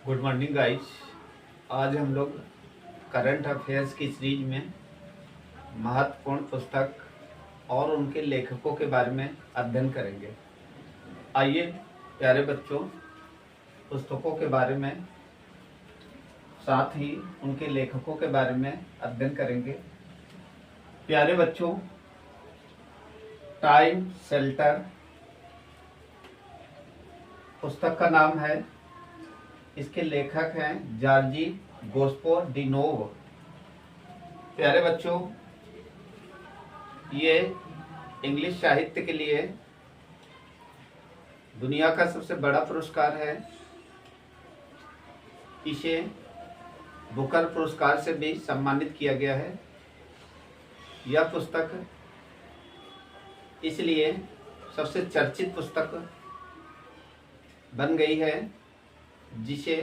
Good morning guys. आज हम लोग करंट अफेयर्स की सीरीज में महत्वपूर्ण पुस्तक और उनके लेखकों के बारे में अध्ययन करेंगे। आइए प्यारे बच्चों, पुस्तकों के बारे में साथ ही उनके लेखकों के बारे में अध्ययन करेंगे। प्यारे बच्चों, टाइम शेल्टर पुस्तक का नाम है। इसके लेखक हैं जॉर्जी गोस्पोडिनोव। प्यारे बच्चों, ये इंग्लिश साहित्य के लिए दुनिया का सबसे बड़ा पुरस्कार है। इसे बुकर पुरस्कार से भी सम्मानित किया गया है। यह पुस्तक इसलिए सबसे चर्चित पुस्तक बन गई है जिसे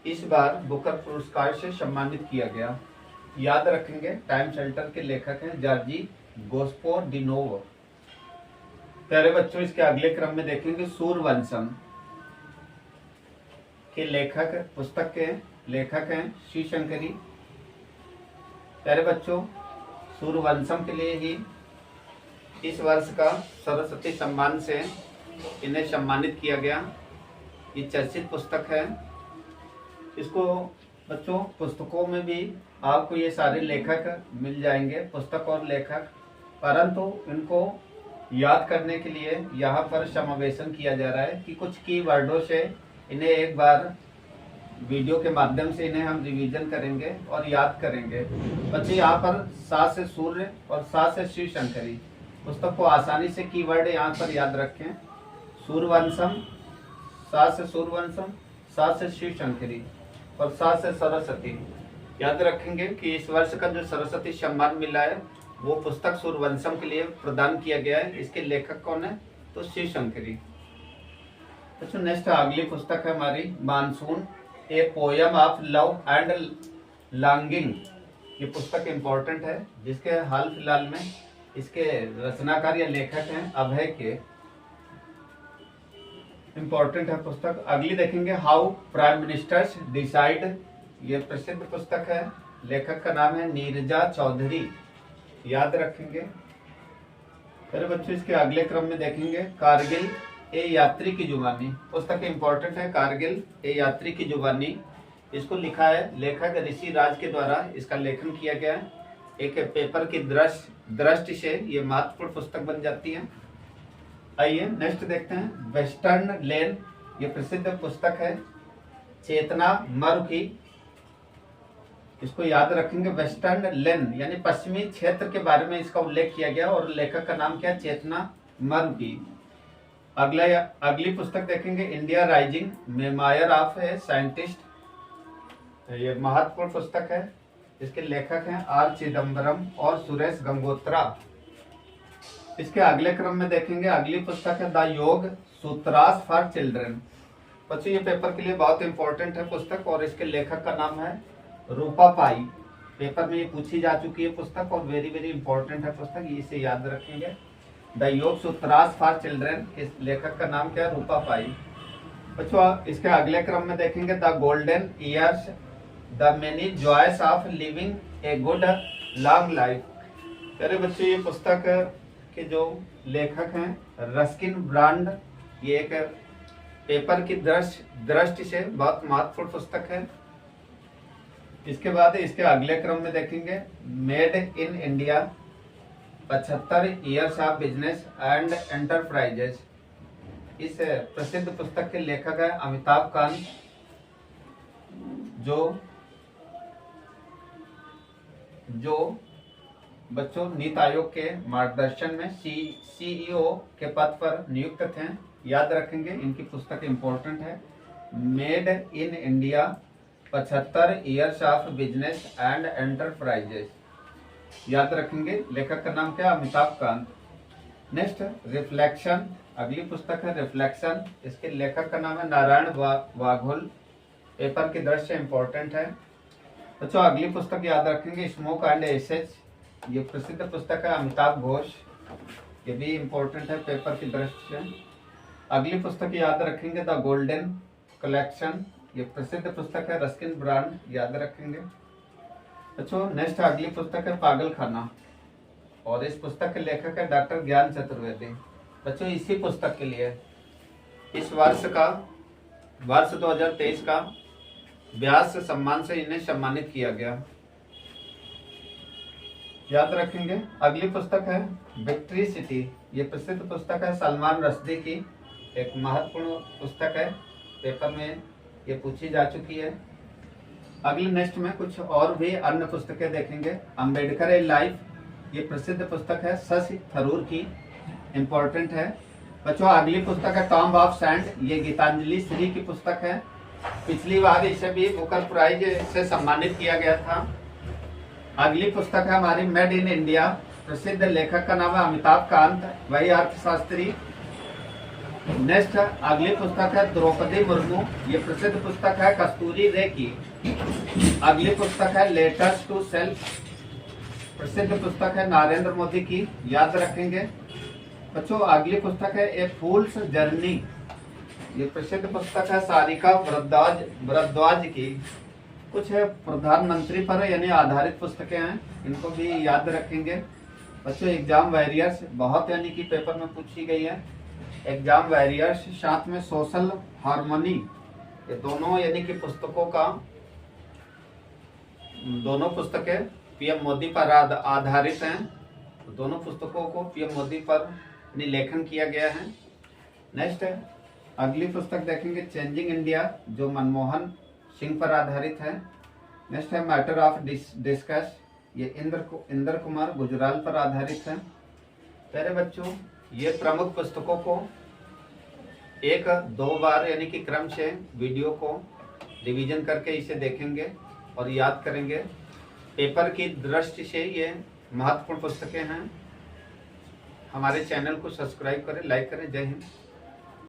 इस बार बुकर पुरस्कार से सम्मानित किया गया। याद रखेंगे, टाइम शेल्टर के लेखक हैं जॉर्जी गोस्पोडिनोव। प्यारे बच्चों, इसके अगले क्रम में देखेंगे सूर्यवंशम के लेखक, पुस्तक के लेखक हैं शिवशंकरी। प्यारे बच्चों, सूर्यवंशम के लिए ही इस वर्ष का सरस्वती सम्मान से इन्हें सम्मानित किया गया। ये चर्चित पुस्तक है। इसको बच्चों, पुस्तकों में भी आपको ये सारे लेखक मिल जाएंगे, पुस्तक और लेखक, परंतु इनको याद करने के लिए यहाँ पर समावेशन किया जा रहा है कि कुछ की वर्डों से इन्हें एक बार वीडियो के माध्यम से इन्हें हम रिवीजन करेंगे और याद करेंगे। बच्चे, यहाँ पर सा से सूर्य और सा से शिवशंकरी पुस्तक को आसानी से कीवर्ड यहाँ पर याद रखें। सूर्यवंशम, सा से सूर्यवंशम, सा से शिवशंकरी और सा से सरस्वती। याद रखेंगे कि इस वर्ष का जो सरस्वती सम्मान मिला है वो पुस्तक सूर्यवंशम के लिए प्रदान किया गया है। इसके लेखक कौन है? तो शिवशंकरी। तो नेक्स्ट अगली पुस्तक है हमारी monsoon, A poem of love and longing. ये पुस्तक इम्पोर्टेंट है, जिसके हाल फिलहाल में इसके रचनाकार या लेखक हैं अभय के। इम्पोर्टेंट है पुस्तक। अगली देखेंगे हाउ प्राइम मिनिस्टर्स डिसाइड। ये प्रसिद्ध पुस्तक है, लेखक का नाम है नीरजा चौधरी। याद रखेंगे। फिर बच्चों, इसके अगले क्रम में देखेंगे कारगिल ए यात्री की जुबानी। पुस्तक इम्पोर्टेंट है, कारगिल ए यात्री की जुबानी। इसको लिखा है लेखक ऋषि राज के द्वारा इसका लेखन किया गया है। एक पेपर की दृष्टि से ये महत्वपूर्ण पुस्तक बन जाती है। आइए नेक्स्ट देखते हैं वेस्टर्न लेन। ये प्रसिद्ध पुस्तक है चेतना मरुकी। इसको याद रखेंगे, वेस्टर्न लेन यानी पश्चिमी क्षेत्र के बारे में इसका उल्लेख किया गया और लेखक का नाम क्या है? चेतना मरुकी। अगली पुस्तक देखेंगे India rising, memoir of a scientist. ये महत्वपूर्ण पुस्तक है। इसके लेखक हैं आर चिदम्बरम और सुरेश गंगोत्रा। इसके अगले क्रम में देखेंगे अगली पुस्तक है द योग सूत्रास फॉर चिल्ड्रन। बच्चों, ये पेपर के लिए बहुत इंपॉर्टेंट है पुस्तक और इसके लेखक का नाम है रूपा पाई। पेपर में ये पूछी जा चुकी है पुस्तक और वेरी वेरी इंपॉर्टेंट है पुस्तक, इसे याद रखेंगे। द योग सूत्रास फॉर चिल्ड्रन, इस लेखक का नाम क्या है? रूपा पाई। बच्चों, इसके अगले क्रम में देखेंगे the golden years, the many joys of living a good long life. प्यारे बच्चों, ये पुस्तक के जो लेखक हैं रस्किन ब्रांड। ये एक पेपर की दृष्टि से बहुत महत्वपूर्ण पुस्तक है। इसके बाद इसके अगले क्रम में देखेंगे made in India, 75 years of business and enterprises. इस प्रसिद्ध पुस्तक के लेखक है अमिताभ कांत, जो बच्चों नीति आयोग के मार्गदर्शन में सीईओ के पद पर नियुक्त थे। याद रखेंगे, इनकी पुस्तक इंपॉर्टेंट है। Made in India, 75 years of business and enterprises. याद रखेंगे, लेखक का नाम क्या? अमिताभ कांत। नेक्स्ट रिफ्लेक्शन, अगली पुस्तक है रिफ्लेक्शन। इसके लेखक का नाम है नारायण वाघुल। पेपर की दृष्टि से इंपॉर्टेंट है। बच्चों, अगली पुस्तक याद रखेंगे स्मोक एंड एसेज। ये प्रसिद्ध पुस्तक है अमिताभ घोष। ये भी इंपॉर्टेंट है पेपर की दृष्टि से। अगली पुस्तक याद रखेंगे द गोल्डन कलेक्शन, ये प्रसिद्ध पुस्तक है, रस्किन ब्रांड, याद रखेंगे बच्चों। नेक्स्ट अगली पुस्तक है पागल खाना, और इस पुस्तक के लेखक है डॉक्टर ज्ञान चतुर्वेदी। बच्चों इसी पुस्तक के लिए इस वर्ष 2023 का व्यास सम्मान से इन्हें सम्मानित किया गया, याद रखेंगे। अगली पुस्तक है विक्ट्री सिटी, ये प्रसिद्ध पुस्तक है, सलमान रश्दी की एक महत्वपूर्ण पुस्तक है, पेपर में ये पूछी जा चुकी है। अगले नेक्स्ट में कुछ और भी अन्य पुस्तकें देखेंगे। अंबेडकर ए लाइफ, ये प्रसिद्ध पुस्तक है, शशि थरूर की, इम्पोर्टेंट है बच्चों। अगली पुस्तक है टॉम्ब ऑफ सैंड, ये गीतांजलि श्री की पुस्तक है, पिछली बार इसे भी बुकर प्राइज से सम्मानित किया गया था। अगली पुस्तक है हमारी मेड इन इंडिया, प्रसिद्ध लेखक का नाम है अमिताभ कांत, वही अर्थशास्त्री। नेक्स्ट अगली पुस्तक है द्रौपदी मुर्मू, ये प्रसिद्ध पुस्तक है कस्तूरी रे की। अगली पुस्तक है लेटर्स टू सेल्फ, प्रसिद्ध पुस्तक है नरेंद्र मोदी की, याद रखेंगे बच्चों। अगली पुस्तक है ए फूल्स जर्नी, ये प्रसिद्ध पुस्तक है सारिका भारद्वाज की। कुछ है प्रधानमंत्री पर यानी आधारित पुस्तकें हैं, इनको भी याद रखेंगे बच्चों। एग्जाम वॉरियर्स बहुत यानी कि पेपर में पूछी गई है, एग्जाम वॉरियर्स। साथ में सोशल हार्मनी, ये दोनों यानी कि पुस्तकों का, दोनों पुस्तकें पीएम मोदी पर आधारित हैं। दोनों पुस्तकों को पीएम मोदी पर लेखन किया गया है। नेक्स्ट अगली पुस्तक देखेंगे चेंजिंग इंडिया, जो मनमोहन सिंह पर आधारित है। नेक्स्ट है मैटर ऑफ डिस्कस, ये इंद्र कुमार गुजराल पर आधारित है। प्यारे बच्चों ये प्रमुख पुस्तकों को 1-2 बार यानी कि क्रम से वीडियो को रिवीजन करके इसे देखेंगे और याद करेंगे। पेपर की दृष्टि से ये महत्वपूर्ण पुस्तकें हैं। हमारे चैनल को सब्सक्राइब करें, लाइक करें। जय हिंद।